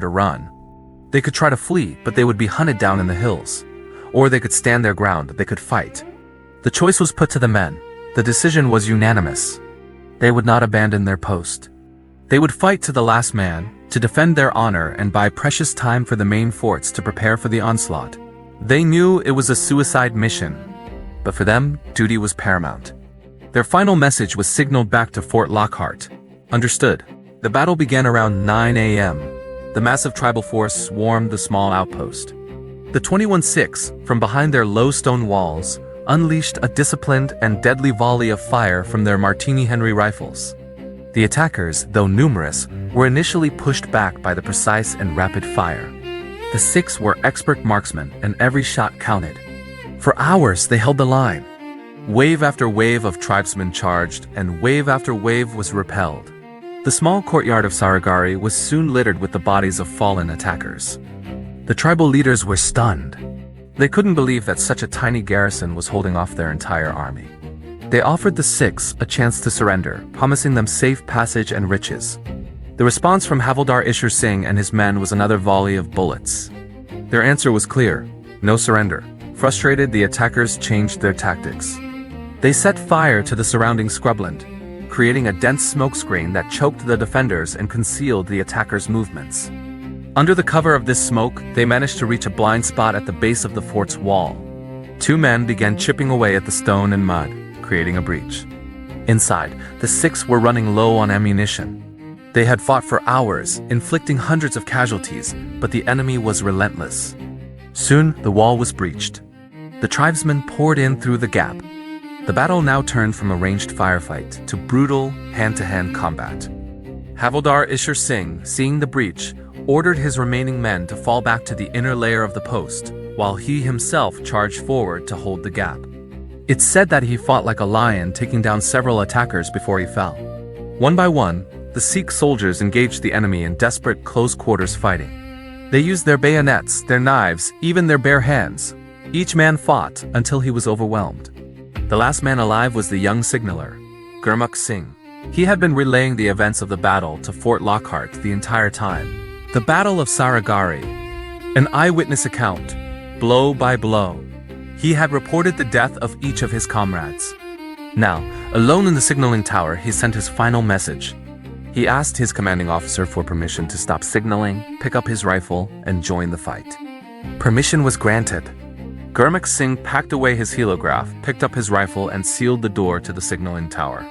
to run. They could try to flee, but they would be hunted down in the hills. Or they could stand their ground, they could fight. The choice was put to the men. The decision was unanimous. They would not abandon their post. They would fight to the last man, to defend their honor and buy precious time for the main forts to prepare for the onslaught. They knew it was a suicide mission, but for them, duty was paramount. Their final message was signaled back to Fort Lockhart. Understood. The battle began around 9 a.m. The massive tribal force swarmed the small outpost. The 21-6, from behind their low stone walls, unleashed a disciplined and deadly volley of fire from their Martini Henry rifles. The attackers, though numerous, were initially pushed back by the precise and rapid fire. The 6 were expert marksmen, and every shot counted. For hours they held the line. Wave after wave of tribesmen charged, and wave after wave was repelled. The small courtyard of Saragarhi was soon littered with the bodies of fallen attackers. The tribal leaders were stunned. They couldn't believe that such a tiny garrison was holding off their entire army. They offered the 6 a chance to surrender, promising them safe passage and riches. The response from Havildar Ishar Singh and his men was another volley of bullets. Their answer was clear: no surrender. Frustrated, the attackers changed their tactics. They set fire to the surrounding scrubland, creating a dense smokescreen that choked the defenders and concealed the attackers' movements. Under the cover of this smoke, they managed to reach a blind spot at the base of the fort's wall. 2 men began chipping away at the stone and mud, creating a breach. Inside, the 6 were running low on ammunition. They had fought for hours, inflicting hundreds of casualties, but the enemy was relentless. Soon, the wall was breached. The tribesmen poured in through the gap. The battle now turned from a ranged firefight to brutal, hand-to-hand combat. Havildar Ishar Singh, seeing the breach, ordered his remaining men to fall back to the inner layer of the post, while he himself charged forward to hold the gap. It's said that he fought like a lion, taking down several attackers before he fell. One by one, the Sikh soldiers engaged the enemy in desperate close-quarters fighting. They used their bayonets, their knives, even their bare hands. Each man fought until he was overwhelmed. The last man alive was the young signaller, Gurmukh Singh. He had been relaying the events of the battle to Fort Lockhart the entire time. The Battle of Saragarhi, an eyewitness account, blow by blow. He had reported the death of each of his comrades. Now, alone in the signaling tower, he sent his final message. He asked his commanding officer for permission to stop signaling, pick up his rifle, and join the fight. Permission was granted. Gurmukh Singh packed away his helograph, picked up his rifle, and sealed the door to the signaling tower.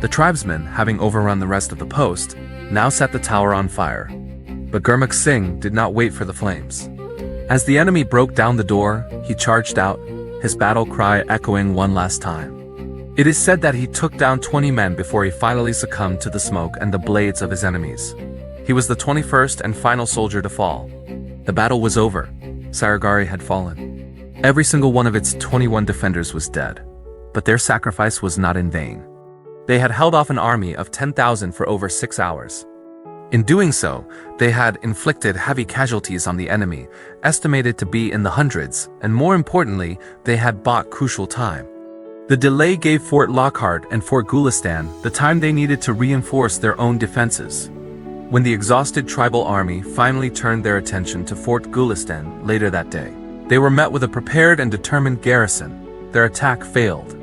The tribesmen, having overrun the rest of the post, now set the tower on fire. But Gurmukh Singh did not wait for the flames. As the enemy broke down the door, he charged out, his battle cry echoing one last time. It is said that he took down 20 men before he finally succumbed to the smoke and the blades of his enemies. He was the 21st and final soldier to fall. The battle was over. Saragarhi had fallen. Every single one of its 21 defenders was dead. But their sacrifice was not in vain. They had held off an army of 10,000 for over 6 hours. In doing so, they had inflicted heavy casualties on the enemy, estimated to be in the hundreds, and more importantly, they had bought crucial time. The delay gave Fort Lockhart and Fort Gulistan the time they needed to reinforce their own defenses. When the exhausted tribal army finally turned their attention to Fort Gulistan later that day, they were met with a prepared and determined garrison. Their attack failed.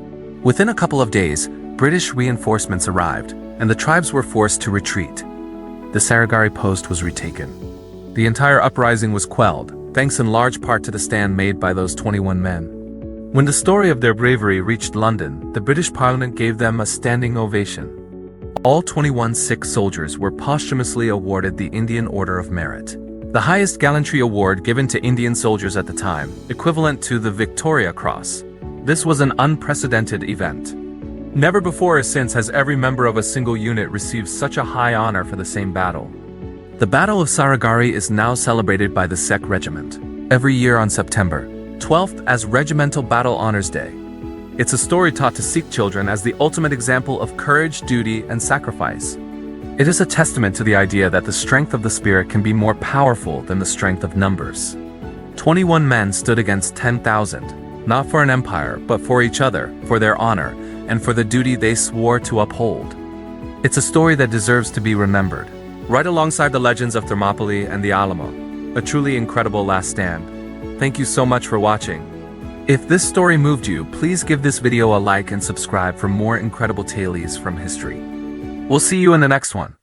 Within a couple of days, British reinforcements arrived, and the tribes were forced to retreat. The Saragarhi post was retaken. The entire uprising was quelled, thanks in large part to the stand made by those 21 men. When the story of their bravery reached London, the British Parliament gave them a standing ovation. All 21 Sikh soldiers were posthumously awarded the Indian Order of Merit, the highest gallantry award given to Indian soldiers at the time, equivalent to the Victoria Cross. This was an unprecedented event. Never before or since has every member of a single unit received such a high honor for the same battle. The Battle of Saragarhi is now celebrated by the Sikh Regiment, every year on September 12th as Regimental Battle Honors Day. It's a story taught to Sikh children as the ultimate example of courage, duty, and sacrifice. It is a testament to the idea that the strength of the spirit can be more powerful than the strength of numbers. 21 men stood against 10,000, not for an empire, but for each other, for their honor, and for the duty they swore to uphold. It's a story that deserves to be remembered. right alongside the legends of Thermopylae and the Alamo. A truly incredible last stand. Thank you so much for watching. If this story moved you, please give this video a like and subscribe for more incredible tales from history. We'll see you in the next one.